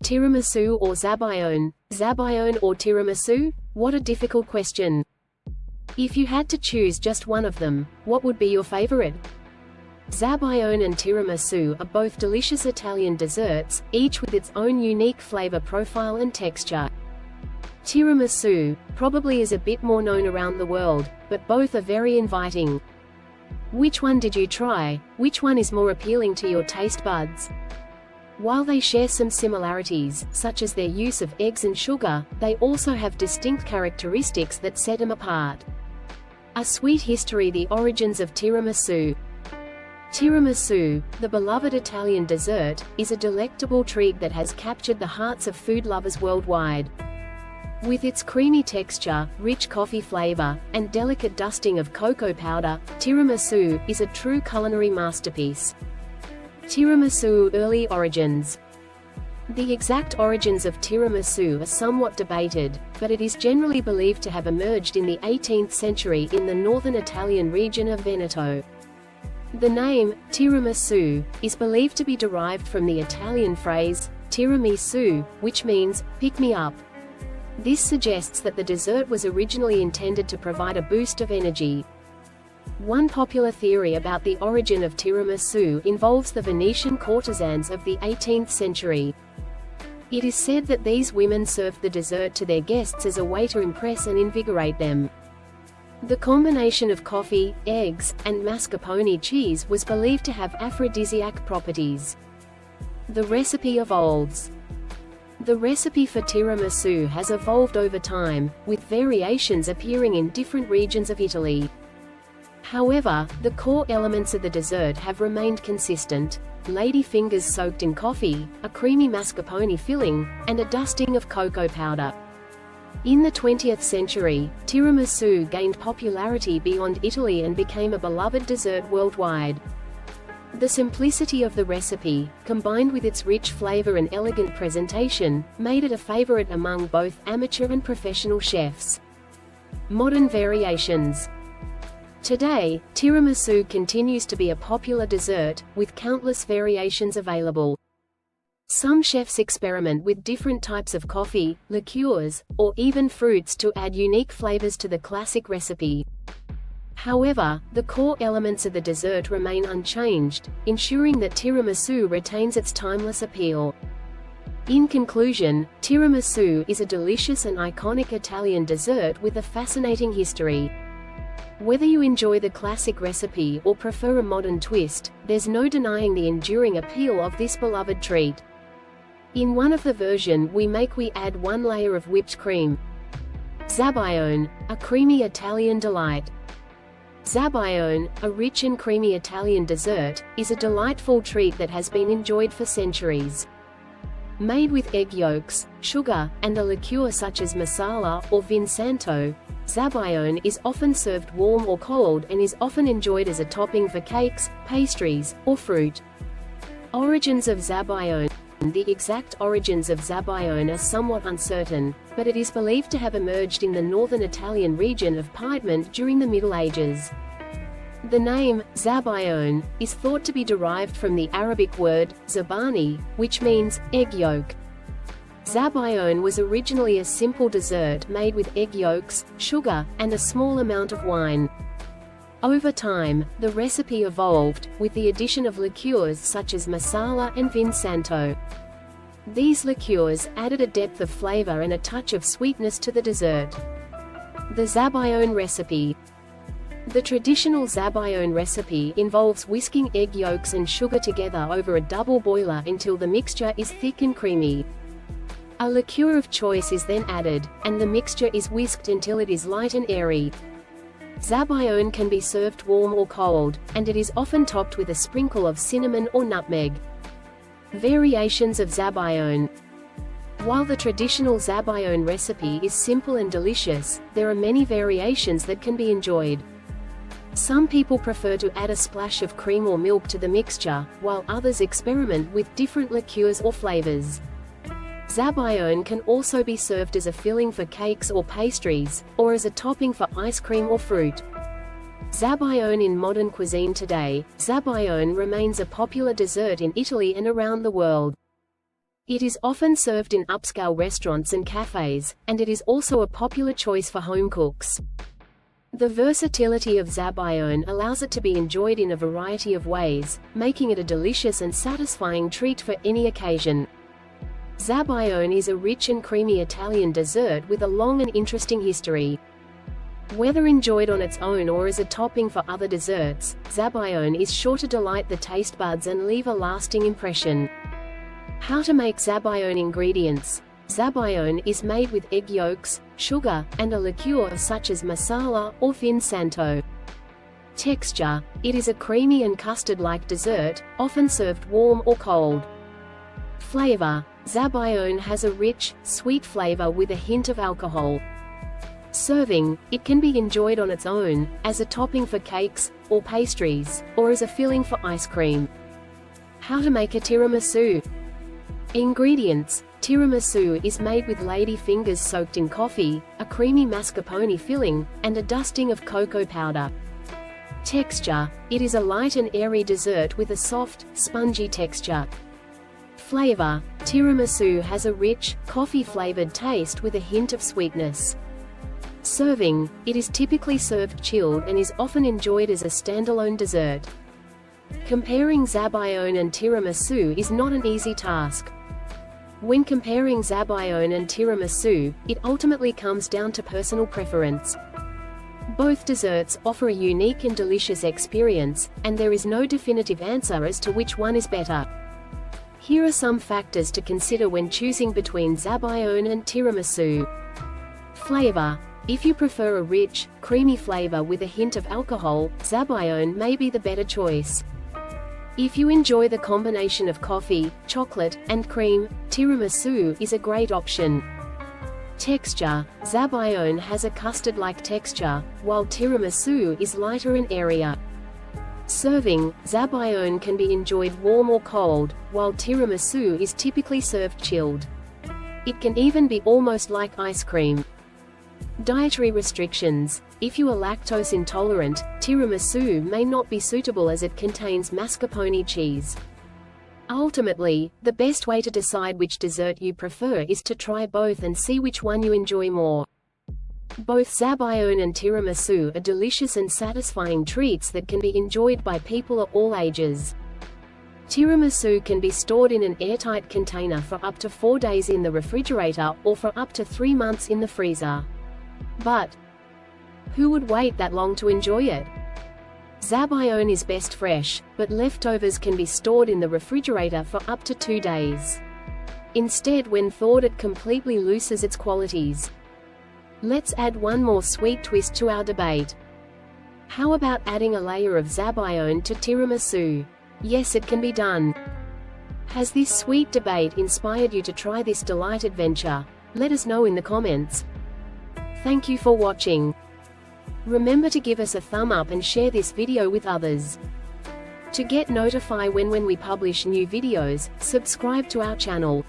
Tiramisu or Zabaione? Zabaione or tiramisu? What a difficult question. If you had to choose just one of them, what would be your favorite? Zabaione and tiramisu are both delicious Italian desserts, each with its own unique flavor profile and texture. Tiramisu probably is a bit more known around the world, but both are very inviting. Which one did you try? Which one is more appealing to your taste buds? While they share some similarities, such as their use of eggs and sugar, they also have distinct characteristics that set them apart. A sweet history. The origins of tiramisu. Tiramisu, the beloved Italian dessert, is a delectable treat that has captured the hearts of food lovers worldwide. With its creamy texture, rich coffee flavor, and delicate dusting of cocoa powder, tiramisu is a true culinary masterpiece. Tiramisu early origins. The exact origins of tiramisu are somewhat debated, but it is generally believed to have emerged in the 18th century in the northern Italian region of Veneto. The name, tiramisu, is believed to be derived from the Italian phrase, tiramisu, which means, pick me up. This suggests that the dessert was originally intended to provide a boost of energy. One popular theory about the origin of tiramisu involves the Venetian courtesans of the 18th century. It is said that these women served the dessert to their guests as a way to impress and invigorate them. The combination of coffee, eggs, and mascarpone cheese was believed to have aphrodisiac properties. The recipe evolves. The recipe for tiramisu has evolved over time, with variations appearing in different regions of Italy. However, the core elements of the dessert have remained consistent: ladyfingers soaked in coffee, a creamy mascarpone filling, and a dusting of cocoa powder. In the 20th century, tiramisu gained popularity beyond Italy and became a beloved dessert worldwide. The simplicity of the recipe, combined with its rich flavor and elegant presentation, made it a favorite among both amateur and professional chefs. Modern variations. Today, tiramisu continues to be a popular dessert, with countless variations available. Some chefs experiment with different types of coffee, liqueurs, or even fruits to add unique flavors to the classic recipe. However, the core elements of the dessert remain unchanged, ensuring that tiramisu retains its timeless appeal. In conclusion, tiramisu is a delicious and iconic Italian dessert with a fascinating history. Whether you enjoy the classic recipe or prefer a modern twist, there's no denying the enduring appeal of this beloved treat. In one of the version we add one layer of whipped cream. Zabaione, a creamy Italian delight. Zabaione, a rich and creamy Italian dessert, is a delightful treat that has been enjoyed for centuries. Made with egg yolks, sugar, and a liqueur such as marsala or vin santo, Zabaione is often served warm or cold and is often enjoyed as a topping for cakes, pastries, or fruit. Origins of Zabaione. The exact origins of Zabaione are somewhat uncertain, but it is believed to have emerged in the northern Italian region of Piedmont during the Middle Ages. The name, Zabaione, is thought to be derived from the Arabic word, zabani, which means, egg yolk. Zabaione was originally a simple dessert made with egg yolks, sugar, and a small amount of wine. Over time, the recipe evolved, with the addition of liqueurs such as marsala and vin santo. These liqueurs added a depth of flavor and a touch of sweetness to the dessert. The Zabaione recipe. The traditional Zabaione recipe involves whisking egg yolks and sugar together over a double boiler until the mixture is thick and creamy. A liqueur of choice is then added, and the mixture is whisked until it is light and airy. Zabaione can be served warm or cold, and it is often topped with a sprinkle of cinnamon or nutmeg. Variations of Zabaione. While the traditional Zabaione recipe is simple and delicious, there are many variations that can be enjoyed. Some people prefer to add a splash of cream or milk to the mixture, while others experiment with different liqueurs or flavors. Zabaione can also be served as a filling for cakes or pastries, or as a topping for ice cream or fruit. Zabaione in modern cuisine. Today, Zabaione remains a popular dessert in Italy and around the world. It is often served in upscale restaurants and cafes, and it is also a popular choice for home cooks. The versatility of Zabaione allows it to be enjoyed in a variety of ways, making it a delicious and satisfying treat for any occasion. Zabaione is a rich and creamy Italian dessert with a long and interesting history. Whether enjoyed on its own or as a topping for other desserts, Zabaione is sure to delight the taste buds and leave a lasting impression. How to make Zabaione ingredients. Zabaione is made with egg yolks, sugar, and a liqueur such as marsala or fin santo. Texture. It is a creamy and custard-like dessert, often served warm or cold. Flavor. Zabaione has a rich, sweet flavor with a hint of alcohol. Serving. It can be enjoyed on its own, as a topping for cakes, or pastries, or as a filling for ice cream. How to make a tiramisu. Ingredients. Tiramisu is made with ladyfingers soaked in coffee, a creamy mascarpone filling, and a dusting of cocoa powder. Texture. It is a light and airy dessert with a soft, spongy texture. Flavor. Tiramisu has a rich, coffee-flavored taste with a hint of sweetness. Serving. It is typically served chilled and is often enjoyed as a standalone dessert. Comparing Zabaione and tiramisu is not an easy task. When comparing Zabaione and tiramisu, it ultimately comes down to personal preference. Both desserts offer a unique and delicious experience, and there is no definitive answer as to which one is better. Here are some factors to consider when choosing between Zabaione and tiramisu. Flavor. If you prefer a rich, creamy flavor with a hint of alcohol, Zabaione may be the better choice. If you enjoy the combination of coffee, chocolate, and cream, tiramisu is a great option. Texture. Zabaione has a custard-like texture, while tiramisu is lighter and airier. Serving. Zabaione can be enjoyed warm or cold, while tiramisu is typically served chilled. It can even be almost like ice cream. Dietary restrictions. If you are lactose intolerant, tiramisu may not be suitable as it contains mascarpone cheese. Ultimately, the best way to decide which dessert you prefer is to try both and see which one you enjoy more. Both Zabaione and tiramisu are delicious and satisfying treats that can be enjoyed by people of all ages. Tiramisu can be stored in an airtight container for up to 4 days in the refrigerator or for up to 3 months in the freezer. But who would wait that long to enjoy it? Zabaione is best fresh, but leftovers can be stored in the refrigerator for up to 2 days. Instead, when thawed, it completely loses its qualities. Let's add one more sweet twist to our debate. How about adding a layer of Zabaione to tiramisu? Yes, it can be done. Has this sweet debate inspired you to try this delight adventure? Let us know in the comments. Thank you for watching. Remember to give us a thumb up and share this video with others. To get notified when we publish new videos, subscribe to our channel.